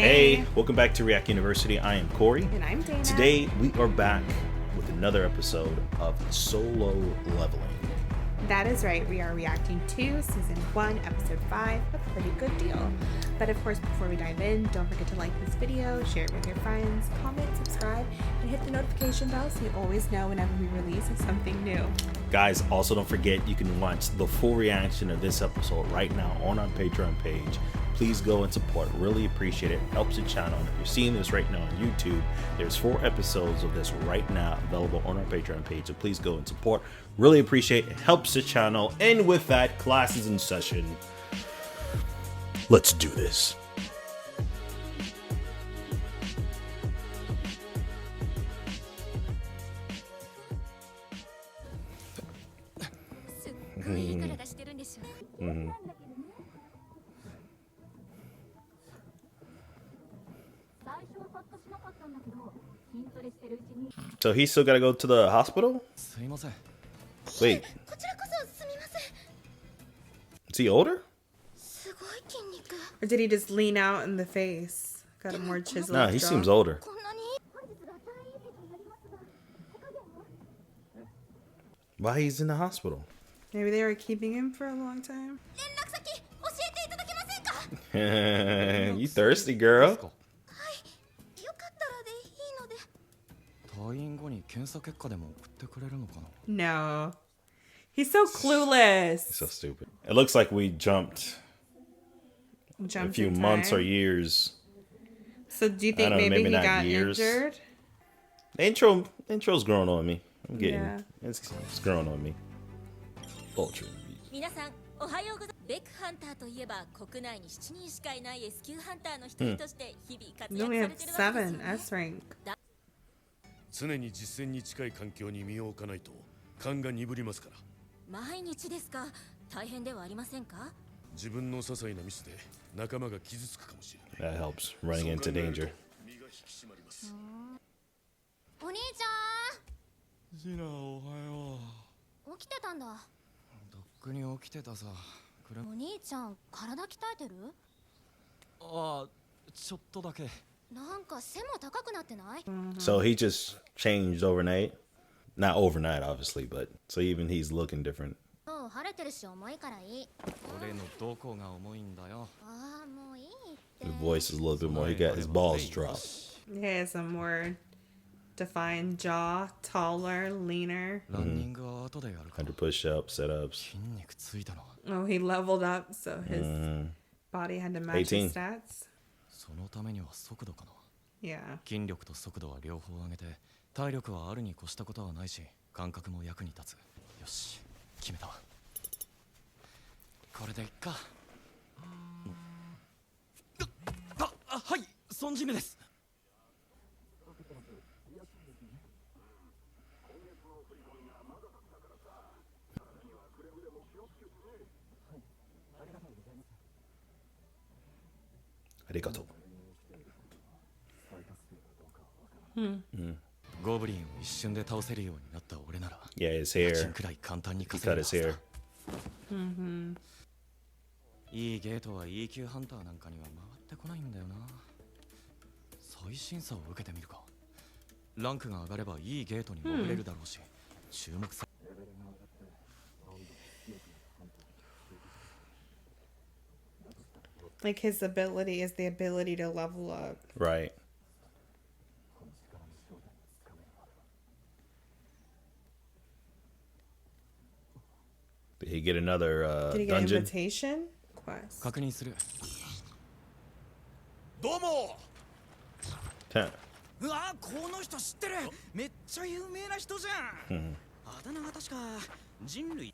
Hey, welcome back to React University. I am Corey. And I'm Dana. Today we are back with another episode of Solo Leveling. That is right. We are reacting to Season 1, Episode 5, a pretty good deal. But of course, before we dive in, don't forget to like this video, share it with your friends, comment, subscribe, and hit the notification bell so you always know whenever we release something new. Guys, also don't forget you can watch the full reaction of this episode right now on our Patreon page. Please go and support. Really appreciate it. Helps the channel. And if you're seeing this right now on YouTube, there's 4 episodes of this right now available on our Patreon page. So please go and support. Really appreciate it. It helps the channel. And with that, class is in session. Let's do this. So he's still gotta go to the hospital? Wait. Is he older? Or did he just lean out in the face? Got a more chiseled Nah, he jaw. seems older. Why he's in the hospital? Maybe they were keeping him for a long time. You thirsty, girl? No. He's so clueless. So stupid. It looks like we jumped a few in months or time. years. So do you I think don't know, maybe maybe he not got years. injured? The intro's growing on me. I'm getting Yeah. it's growing on me. Ultra. 皆さんおはようございます。ベックハンターといえば国内に7人しかいない S 級ハンターの一人として日々活 We 躍 only さ have れてるわけですよ 7 ね。 S rank. 常に実戦に近い環境に身を置かないと勘が鈍りますから。毎日ですか。大変ではありませんか。自分の些細なミスで仲間が傷つくかもしれない。 That helps running into danger. 身が引き締まります。お兄ちジナおはよゃん起きてたんだ。とっくに起きてたさ。お兄ちゃん体鍛えてる？ああ、ちょっとだけ。なんか背も高くなってない？ So he just changed overnight. Not overnight, obviously, but so even he's looking different. 今日晴れてるし重いからいい。俺のどこが重いんだよ。ああもういいって。 His voice is a little bit more. He got his balls dropped. He has a more defined jaw, taller, leaner. ランニングは後でやるか。 100 push-ups, sit-ups. 筋肉ついたの。 Oh, he leveled up, so his body had to match 18. his stats. そのためには速度かな。 Yeah. 筋力と速度は両方上げて、体力はあるに越したことはないし、感覚も役に立つ。よし、決めたわ。これでいっか。はい、孫ジメです。Arigato. ゴブリンを一瞬で倒せるようになった俺なら、 Yeah, his 家賃 hair. くらい簡単に He 稼 cut げる his はず hair. だ。いいゲートは E 級ハンターなんかには回ってこないんだよな。再審査を受けてみるか。ランクが上がればいいゲートに戻れるだろうし、注目さ。 Like his ability is the ability to level up. Right. Did he get another Did he get an dungeon? invitation? Quest. 確認する。どうも。 Huh. うわこの人知ってる。めっちゃ有名な人じゃん。あだ名が確か人類。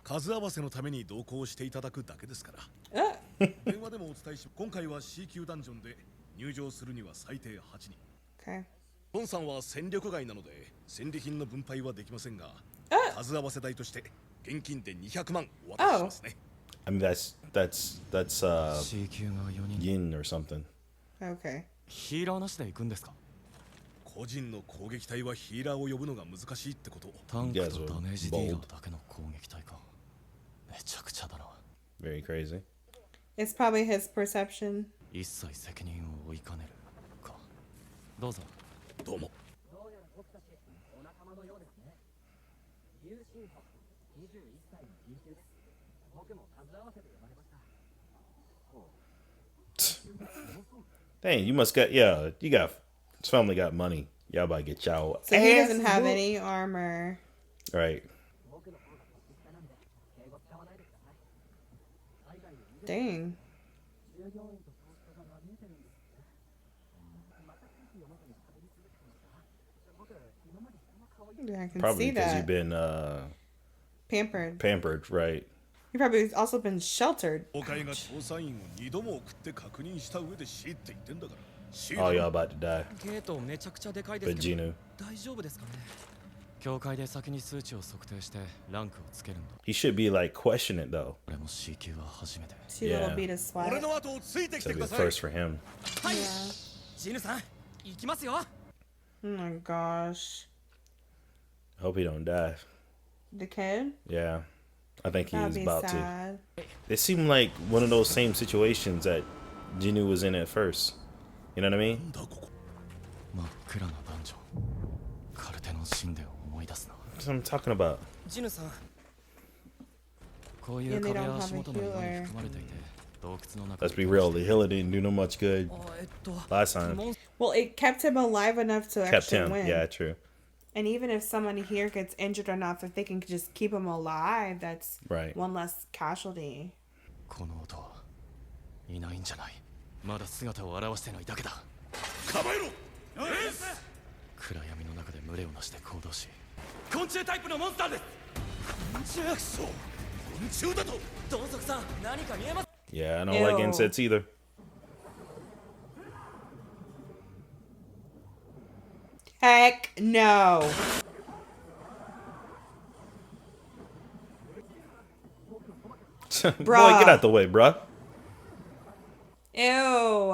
数合わせのために同行していただくだけですから。電話でもお伝えし、今回は C 級ダンジョンで入場するには最低8人。 Okay. ポンさんは戦力外なので戦利品の分配はできませんが、数合わせ代として現金で200万お渡ししますね。I mean, that's C 級が4人。 yin or something. Okay. ヒーラーなしで行くんですか。個人の攻撃隊はヒーラーを呼ぶのが難しいってこと。タンクとダメージディーラーだけの攻撃隊か。めちゃくちゃだな。 Very crazy. It's probably his perception. 一切責任を負いかねるか。どうぞ。どうも。 Dang, you must got you got his family got money. Y'all about to get y'all. So he ass doesn't have whooped. any armor. Right. Dang. Yeah, I can Probably see because that. you've been Pampered. right? He probably also been sheltered. 公開が調査員を2度も送って確認した上で C って言ってんだから。C Oh, だ y'all ろ。 about to die. ゲートめちゃくちゃでかいです But けど Genu, 大丈夫ですかね。教会で先に数値を測定してランクをつけるんだ。 he should be like question it though. 俺も C 級は初めて。 Two Yeah. little beat of sweat. 俺の後をついてき So て it'll く be だ the さい。 first for him. はい、 Yeah. ジヌさん行きますよ。 Oh my gosh. Hope he don't die. The kid? Yeah, I think That'd he's be about to. sad. It seemed like one of those same situations that Genu was in at first. You know what I mean? なんだここ。真っ暗なダンジョン。カルテの神殿を思い出すな。 That's what I'm talking about. ジヌさんこういう And they 壁 don't は have 足 a 元の岩に healer. 含まれていて、洞窟の中 Let's be real. The healer didn't do no much good あ last time. モン Well, it kept him alive enough to Kept actually him. win. Yeah, true. And even if someone here gets injured enough, if they can just keep him alive, that's Right. one less casualty. この音はいないんじゃない。まだ姿を現してないだけだ。構えろ。暗闇の中で群れをなして行動し、昆虫タイプのモンスターです。昆虫クソ。昆虫だと。ドンソクさん何か見えます。 Yeah, I don't like Ew. insects either. Heck no. Boy, Bruh. get out the way, bruh. Ew.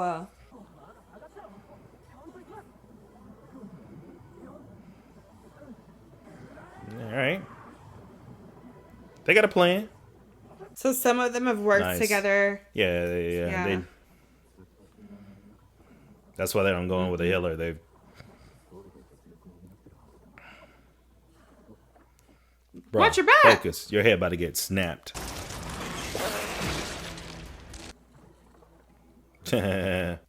All right. They got a plan. So some of them have worked Nice. together. Yeah. Yeah. They, that's why they don't go in with a healer. They. Bro, Watch your back. Focus. Your head about to get snapped.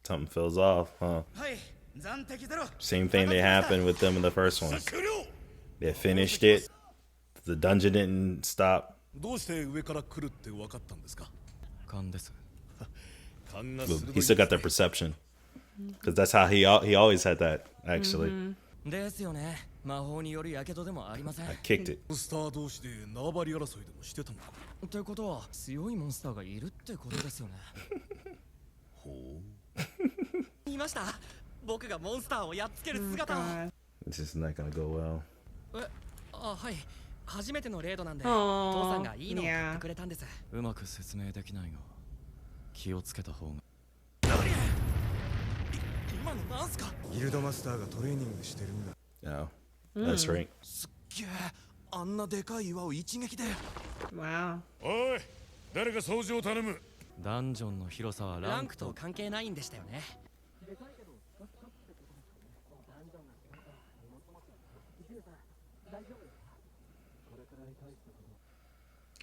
Something feels off, huh? はい暫定ゼロ。 Same thing that happened with them in the first one. 終了。 They finished it. The dungeon didn't stop. どうして上から来るって分かったんですか。勘です。勘が But 鋭い he still got that perception. Because that's how he always had that, actually. ですよね。魔法による火傷でもありません。 I kicked it. モンスター同士で縄張り争いでもしてたのか。ってことは強いモンスターがいるってことですよね。いました。僕がモンスターをやっつける Oh 姿を。 God. This is not gonna go well. あ、はい。初めてのレードなんで、 Aw, 父さんがいいのを買 yeah. ってくれたんです。うまく説明できないが、気をつけた方が。今のなんすか。ギルドマスターがトレーニングしてるんだ。 No. That's right. すっげえ。あんなでかい岩を一撃で。 Wow. おい、誰か掃除を頼む。ダンジョンの広さはランクとランクと関係ないんでしたよね。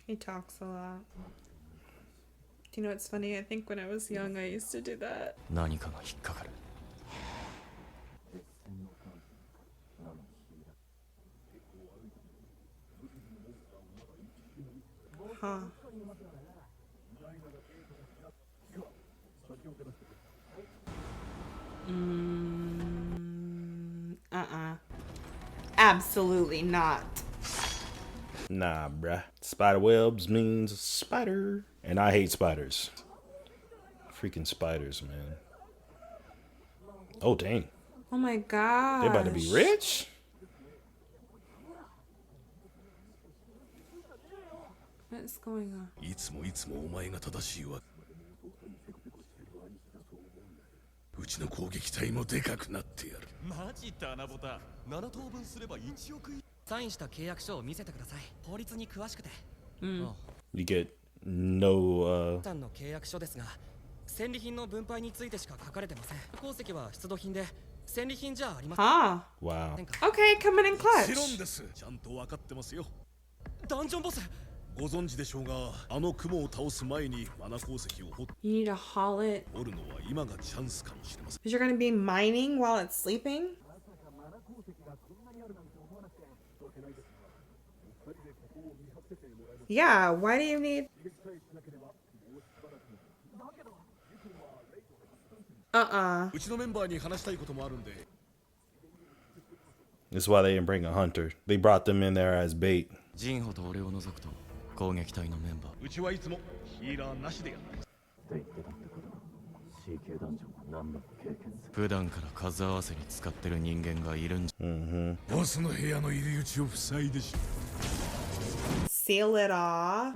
He talks a lot. Do you know what's funny? I think when I was young, I used to do that. 何かが引っかかる。 Huh. Absolutely not. Nah, bruh. Spider webs means spider. And I hate spiders. Freaking spiders, man. Oh, dang. Oh my god. They're about to be rich? What's going on? いつもお前が正しいわ。うちの攻撃隊もでかくなってやる。マジだなボタ。7等分すれば1億円。サインした契約書を見せてください。法律に詳しくて。You get no さんの契約書ですが、戦利品の分配についてしか書かれてません。鉱石は出土品で、戦利品じゃありません。 Huh. wow. Okay, coming in もちろん clutch. ですちゃんと分かってますよダンジョンボス、ご存知でしょうがあの雲を倒す前にマナ鉱石を掘 You need to haul it るのは今がチャンスかもしれません because you're going to be mining while it's sleeping? Yeah, why do you need... Uh-uh. うちのメンバーに話したいこともあるんで That's why they didn't bring a hunter. They brought them in there as bait. ジンホと俺を除くと攻撃隊のメンバー。うちはいつもヒーラーなしでやってます 普段から数合わせに使ってる人間がいるんじゃ。ボスの部屋の入り口を塞いでし Seal it off.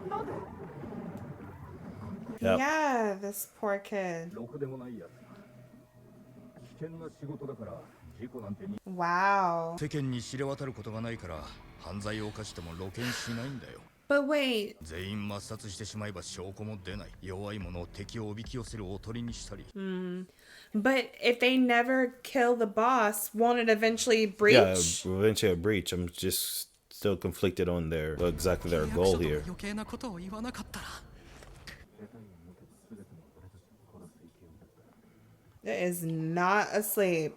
Yep. Yeah, this poor kid. Wow. 世間に知れ渡ることがないから犯罪を犯しても露見しないんだよ But wait, 全員抹殺してしまえば証拠も出ない弱い者を敵をおびき寄せるおとりにしたり but if they never kill the boss, won't it eventually breach? Yeah, eventually a breach. I'm just still conflicted on their exactly their goal here. 余計なことを言わなかったら。It is not asleep.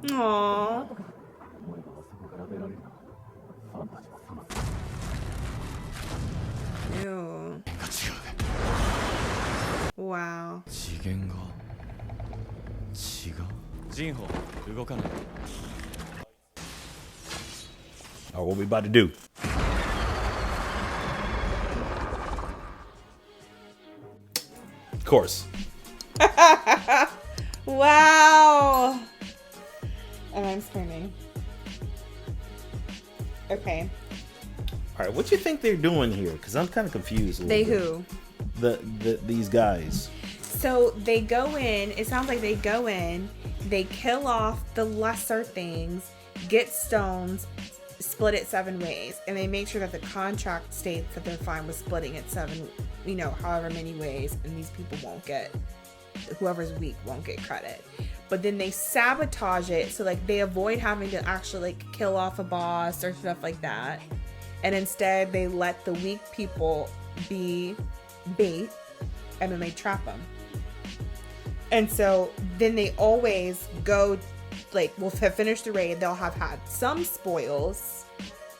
Aww. Ew. Wow. 次元が違う。ジンホ動かない。 Oh, what we about to do? Of course. Wow. And I'm screaming. Okay. All right, what do you think they're doing here? Because I'm kind of confused. A They little bit. who? These guys. So they go in, it sounds like they go in, they kill off the lesser things, get stones, split it 7 ways, and they make sure that the contract states that they're fine with splitting it 7, however many ways, and these people won't get, whoever's weak won't get credit. But then they sabotage it, so like they avoid having to actually like kill off a boss or stuff like that. And instead they let the weak people be bait, and then they trap them. And so then they always go, like, we'll finish the raid. They'll have had some spoils,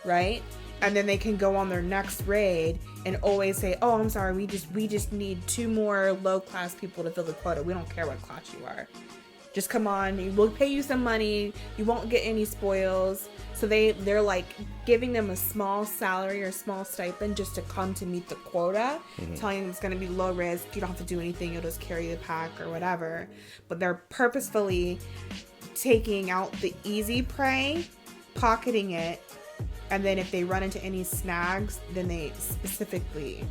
right? And then they can go on their next raid and always say, "Oh, I'm sorry, we just need 2 more low-class people to fill the quota. We don't care what class you are. Just come on. We'll pay you some money. You won't get any spoils." So they're like giving them a small salary or small stipend just to come to meet the quota, telling them it's going to be low risk. You don't have to do anything. You'll just carry the pack or whatever. But they're purposefully taking out the easy prey, pocketing it, and then if they run into any snags, then they specifically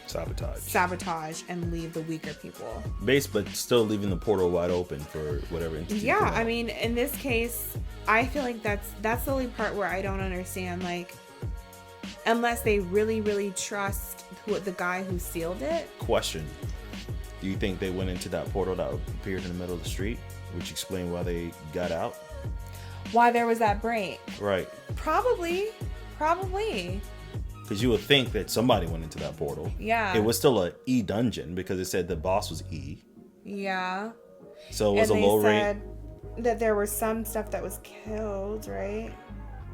sabotage and leave the weaker people. Base, but still leaving the portal wide open for whatever entity. Yeah, come out. I mean, in this case, I feel like that's the only part where I don't understand. Like, unless they really trust the guy who sealed it. Question: do you think they went into that portal that appeared in the middle of the street, which explained why they got out? Why there was that break? Right. Probably. Because you would think that somebody went into that portal. Yeah. It was still a E dungeon because it said the boss was E. Yeah. So it was and a low they rate. said that there was some stuff that was killed, right?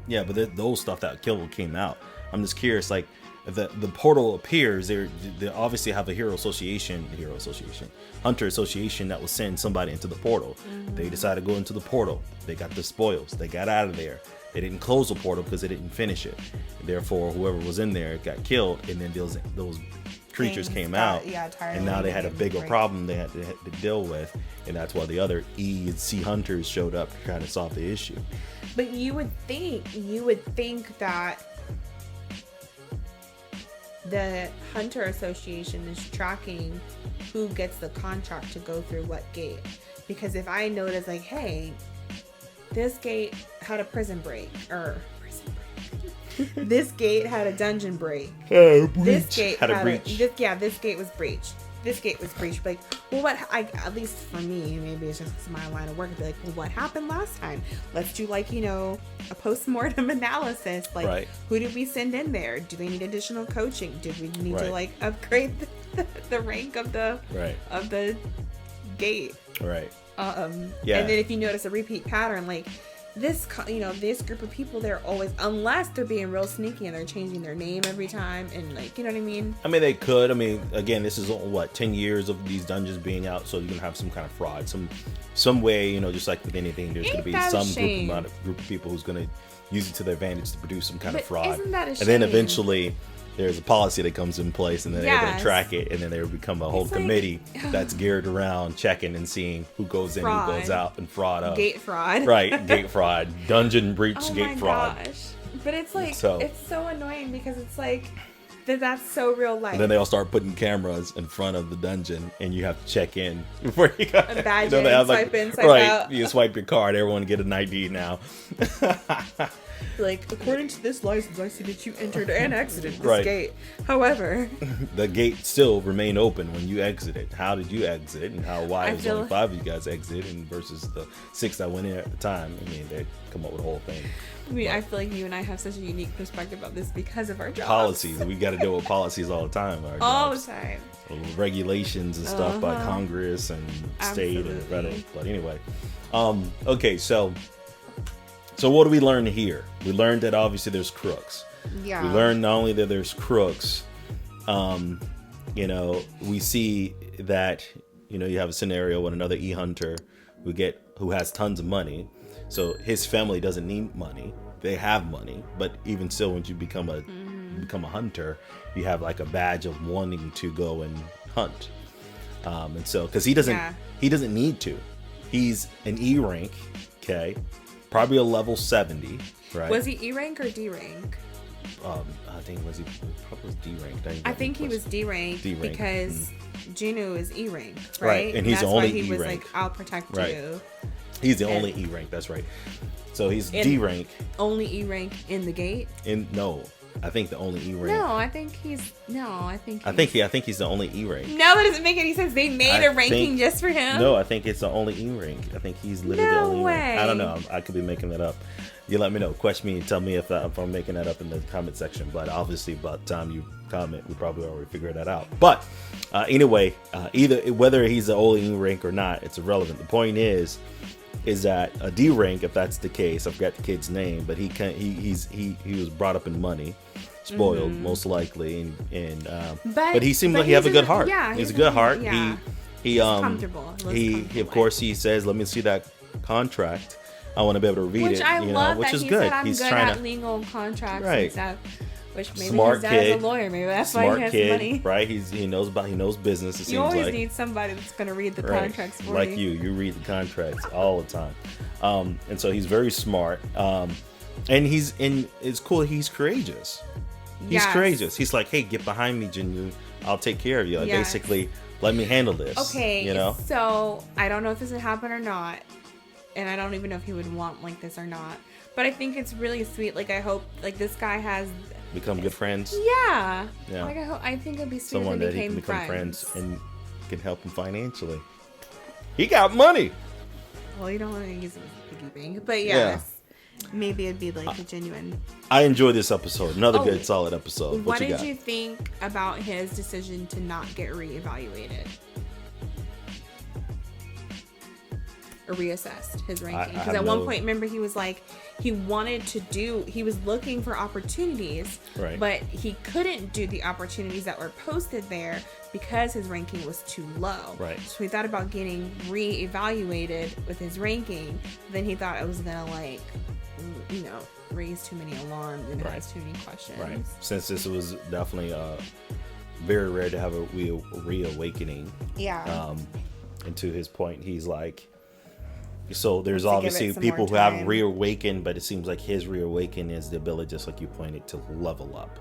Yeah, but those stuff that killed came out. I'm just curious, like, if the portal appears, they obviously have a hunter association that will send somebody into the portal. They decided to go into the portal. They got the spoils. They got out of there. They didn't close the portal because they didn't finish it. Therefore, whoever was in there got killed, and then those creatures Things came got- out, yeah, tired and of now they it had a and bigger break. problem they had to deal with, and that's why the other E and C hunters showed up to try to solve the issue. But you would think that the Hunter Association is tracking who gets the contract to go through what gate. Because if I notice, like, hey, this gate had a prison break, or This gate had a dungeon break. This gate had a breach. This gate was breached. This gate was breached. Like, well, at least for me, maybe it's just my line of work. Be like, well, what happened last time? Let's do like, a post-mortem analysis. Like, Right. Who did we send in there? Do they need additional coaching? Did we need to Right. like upgrade the rank of the Right. gate? Right. Yeah. Yeah. And then if you notice a repeat pattern, like this group of people, they're always, unless they're being real sneaky and they're changing their name every time, and like, you know what I mean? I mean, they could. I mean, again, this is what 10 years of these dungeons being out, so you're gonna have some kind of fraud, some way, just like with anything, there's gonna be Ain't that a some shame? group of people who's gonna use it to their advantage to produce some kind of But fraud. isn't that a And then shame? eventually, there's a policy that comes in place, and then they're gonna Yes. track it, and then there will become a whole It's like- committee that's geared around checking and seeing who goes in, Fraud. who goes out, and fraud. Gate fraud. Right, gate fraud, dungeon breach, Oh gate my fraud. gosh. But it's like, So- it's so annoying because it's like, that's so real life. And then they all start putting cameras in front of the dungeon, and you have to check in before you got. A badge they in, have swipe in, swipe right, out. you swipe your card. Everyone get an ID now. Like, according to this license, I see that you entered and exited this Right. gate. However, The gate still remain open when you exit it. How did you exit it, and why I it was feel- only 5 of you guys exited, and versus the 6 that went in at the time? I mean, they come up with a whole thing. I feel like you and I have such a unique perspective of this because of our jobs. Policies. We got to deal with policies all the time. Our All the jobs. time. Regulations and stuff by Uh-huh. Congress and state and Absolutely. federal. But anyway, okay, so what do we learn here? We learned that obviously there's crooks. Yeah. We learned not only that there's crooks, we see that you have a scenario with another e-hunter who has tons of money. So his family doesn't need money. They have money, but even still, when you become a hunter, you have like a badge of wanting to go and hunt. And so, because he doesn't need to. He's an E rank, okay, probably a level 70, right? Was he E rank or D rank? I think he probably was D rank. I think he was D rank D rank, because Juno is E rank, right? Right, and he's that's the only why he E was rank. like, I'll protect Right. you. He's the and- only E rank. That's right. So he's And- D rank. Only E rank in the gate? I think the only E rank. No, I think he's I think he's the only E rank. No, that doesn't make any sense. They made a ranking just for him. No, I think it's the only E rank. I think he's literally No the only rank. I don't way. know. I could be making that up. You let me know. Question me and tell me if I'm making that up in the comment section. But obviously, by the time you comment, we probably already figured that out. But anyway, whether he's the only E rank or not, it's irrelevant. The point is that a D rank, if that's the case, I forgot the kid's name, but he was brought up in money, spoiled most likely, but he seemed like he has a good heart. Yeah, he's a good heart. Yeah. He comfortable. It was he comfortable of course he says, "Let me see that contract. I want to be able to read Which it." I love which that is he good. said I'm He's good trying at to legal contracts Right. and stuff. Which maybe Smart his dad's kid. a lawyer. Maybe that's why he smart has kid, money. right? He knows business. It You seems always like need somebody that's going to read the right. contracts for like you. you read the contracts all the time, and so he's very smart, and it's cool. He's courageous. He's Yes. courageous. He's like, "Hey, get behind me, Jinyu. I'll take care of you. Like, Yes. basically, let me handle this." Okay, you know. so I don't know if this would happen or not, and I don't even know if he would want like this or not. But I think it's really sweet. Like I hope like this guy has, Become good friends. yeah. Yeah. Like I think it'd be sweet Someone if they that he became can become friends friends. and can help him financially. He got money. Well, you don't want to use it as a piggy bank, but yes, maybe it'd be like a genuine. I enjoyed this episode. Another Oh, good, solid episode. What you did got? you think about his decision to not get reevaluated? Or reassessed his ranking? I Because have at one no- point, remember, he was like, he was looking for opportunities, Right. but he couldn't do the opportunities that were posted there because his ranking was too low. Right. So he thought about getting reevaluated with his ranking. Then he thought it was going to, like, raise too many alarms and Right. ask too many questions. Right. Since this was definitely very rare to have a reawakening. Yeah. And to his point, he's like, so there's To give it obviously some people more who have time. reawakened, but it seems like his reawakening is the ability, just like you pointed, to level up.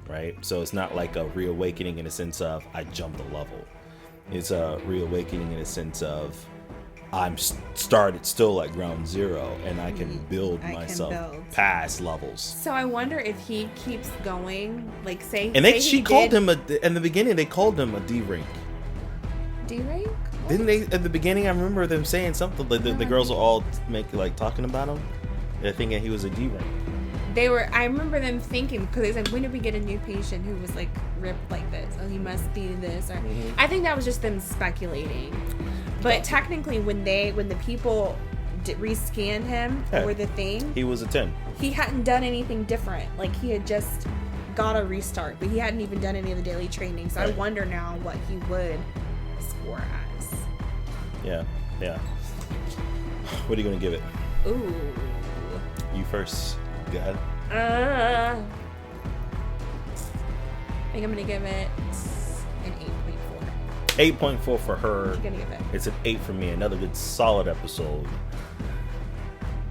Right. So it's not like a reawakening in a sense of I jumped a level. It's a reawakening in a sense of I'm started still at ground zero, and I can build I can myself build. past levels. So I wonder if he keeps going, like say. And say she he called did him in the beginning. They called him a D rank. D rank. Didn't they at the beginning? I remember them saying something. Like the girls were all talking about him. They're thinking he was a D rank. They were. I remember them thinking because they said, "When did we get a new patient who was like ripped like this? Oh, he must be this." Or I think that was just them speculating. But technically, when the people rescanned him for the thing, He was a 10. he hadn't done anything different. Like he had just got a restart, but he hadn't even done any of the daily training. So I Right. wonder now what he would score as. Yeah. What are you gonna give it? Ooh. You first. Go ahead. I think I'm gonna give it an 8.4. 8.4 for her. What you gonna give it? It's an 8 for me. Another good solid episode.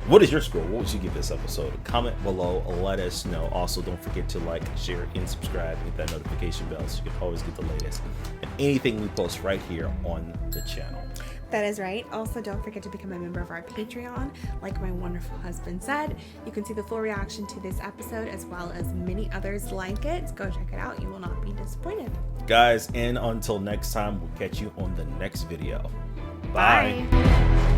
What is your score? What would you give this episode? Comment below. Let us know. Also, don't forget to like, share, and subscribe. Hit that notification bell so you can always get the latest and anything we post right here on the channel. That is right. Also, don't forget to become a member of our Patreon. Like my wonderful husband said, you can see the full reaction to this episode as well as many others like it. Go check it out. You will not be disappointed. Guys, and until next time, we'll catch you on the next video. Bye.